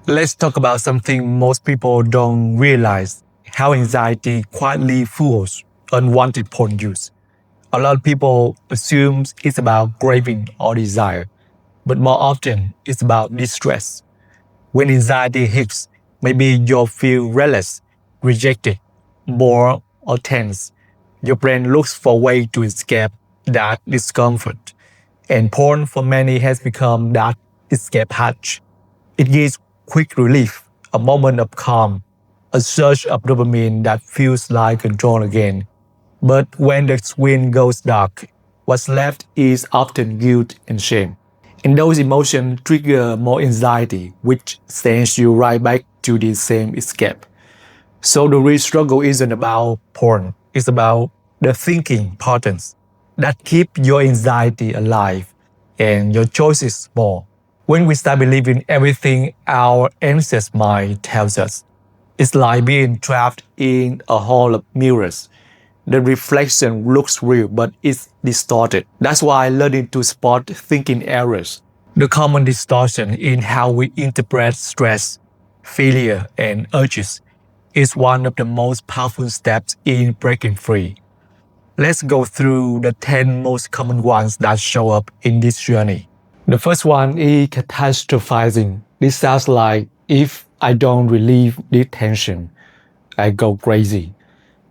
Let's talk about something most people don't realize, how anxiety quietly fuels unwanted porn use. A lot of people assume it's about craving or desire, but more often it's about distress. When anxiety hits, maybe you'll feel restless, rejected, bored, or tense. Your brain looks for a way to escape that discomfort. And porn for many has become that escape hatch. It gives quick relief, a moment of calm, a surge of dopamine that feels like control again. But when the screen goes dark, what's left is often guilt and shame. And those emotions trigger more anxiety, which sends you right back to the same escape. So the real struggle isn't about porn, it's about the thinking patterns that keep your anxiety alive and your choices small. When we start believing everything our anxious mind tells us, it's like being trapped in a hall of mirrors. The reflection looks real, but it's distorted. That's why learning to spot thinking errors, the common distortion in how we interpret stress, failure, and urges, is one of the most powerful steps in breaking free. Let's go through the 10 most common ones that show up in this journey. The first one is catastrophizing. This sounds like if I don't relieve this tension, I go crazy.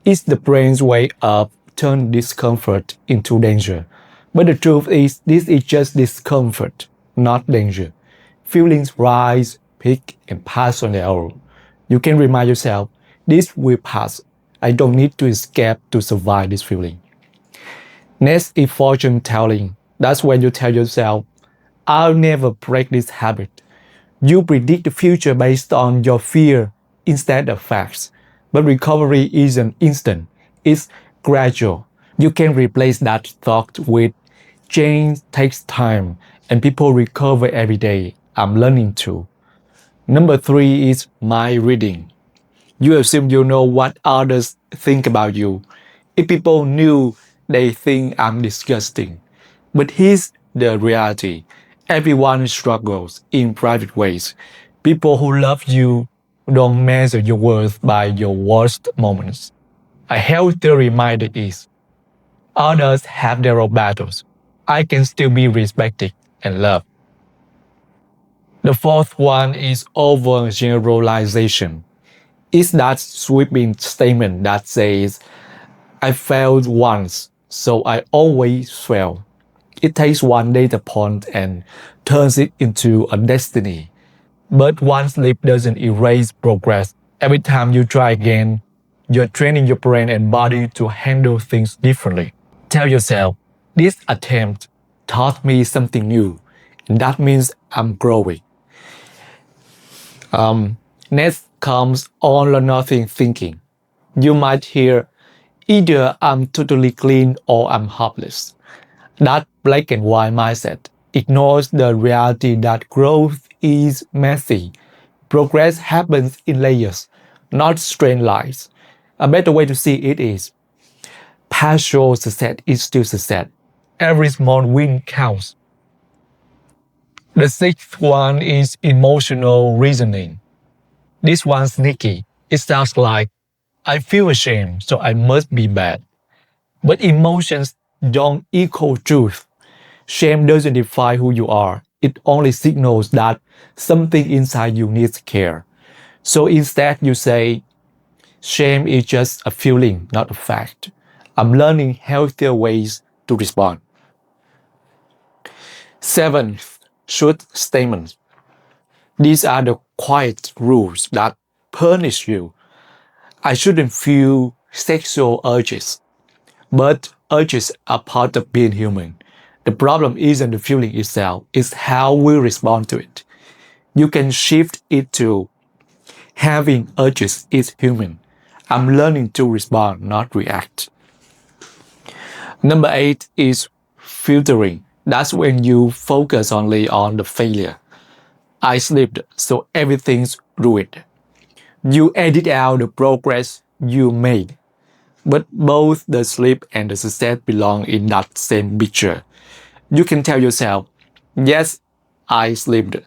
It's the brain's way of turning discomfort into danger. But the truth is, this is just discomfort, not danger. Feelings rise, peak, and pass on their own. You can remind yourself, this will pass. I don't need to escape to survive this feeling. Next is fortune telling. That's when you tell yourself, I'll never break this habit. You predict the future based on your fear instead of facts. But recovery isn't instant, it's gradual. You can replace that thought with change takes time and people recover every day. I'm learning to. Number 3 is mind reading. You assume you know what others think about you. If people knew, they think I'm disgusting. But here's the reality. Everyone struggles in private ways. People who love you don't measure your worth by your worst moments. A healthy reminder is, others have their own battles. I can still be respected and loved. The fourth one is overgeneralization. It's that sweeping statement that says, I failed once, so I always fail. It takes one data point and turns it into a destiny. But one slip doesn't erase progress. Every time you try again, you're training your brain and body to handle things differently. Tell yourself, this attempt taught me something new, and that means I'm growing. Next comes all or nothing thinking. You might hear, either I'm totally clean or I'm hopeless. That black and white mindset ignores the reality that growth is messy. Progress happens in layers, not straight lines. A better way to see it is, partial success is still success. Every small win counts. The sixth one is emotional reasoning. This one's sneaky. It sounds like, I feel ashamed, so I must be bad. But emotions don't equal truth. Shame doesn't define who you are. It only signals that something inside you needs care. So instead you say, shame is just a feeling, not a fact. I'm learning healthier ways to respond. 7th, truth statements. These are the quiet rules that punish you. I shouldn't feel sexual urges, but urges are part of being human. The problem isn't the feeling itself, it's how we respond to it. You can shift it to, having urges is human. I'm learning to respond, not react. Number 8 is filtering. That's when you focus only on the failure. I slipped, so everything's ruined. You edit out the progress you made. But both the slip and the success belong in that same picture. You can tell yourself, yes, I slipped,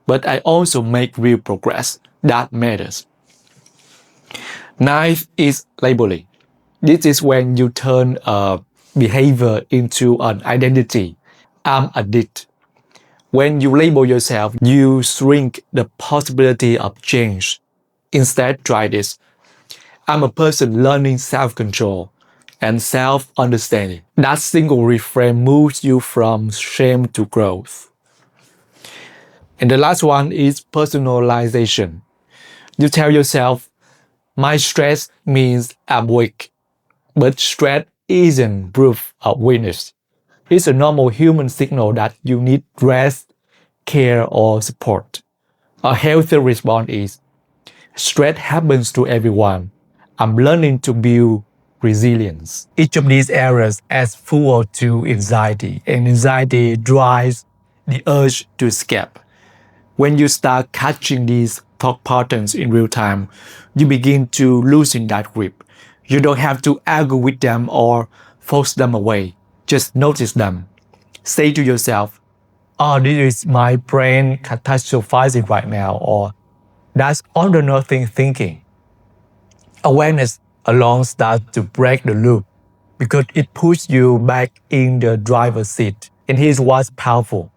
but I also make real progress. That matters. Ninth is labeling. This is when you turn a behavior into an identity. I'm addicted. When you label yourself, you shrink the possibility of change. Instead, try this. I'm a person learning self-control and self-understanding. That single reframe moves you from shame to growth. And the last one is personalization. You tell yourself, my stress means I'm weak. But stress isn't proof of weakness. It's a normal human signal that you need rest, care, or support. A healthy response is, stress happens to everyone. I'm learning to build resilience. Each of these areas adds fuel to anxiety, and anxiety drives the urge to escape. When you start catching these thought patterns in real time, you begin to loosen that grip. You don't have to argue with them or force them away. Just notice them. Say to yourself, oh, this is my brain catastrophizing right now, or that's all or nothing thinking. Awareness alone starts to break the loop because it puts you back in the driver's seat. And here's what's powerful.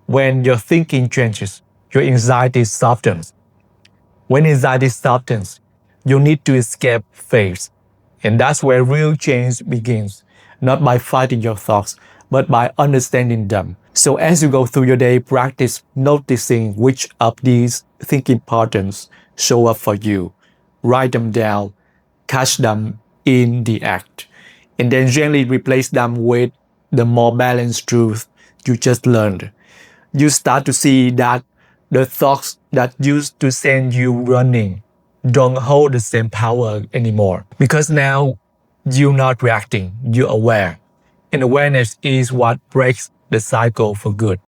When your thinking changes, your anxiety softens. When anxiety softens, you need to escape phase. And that's where real change begins, not by fighting your thoughts, but by understanding them. So as you go through your day, practice noticing which of these thinking patterns show up for you. Write them down, catch them in the act, and then gently replace them with the more balanced truth you just learned. You start to see that the thoughts that used to send you running don't hold the same power anymore. Because now you're not reacting, you're aware. And awareness is what breaks the cycle for good.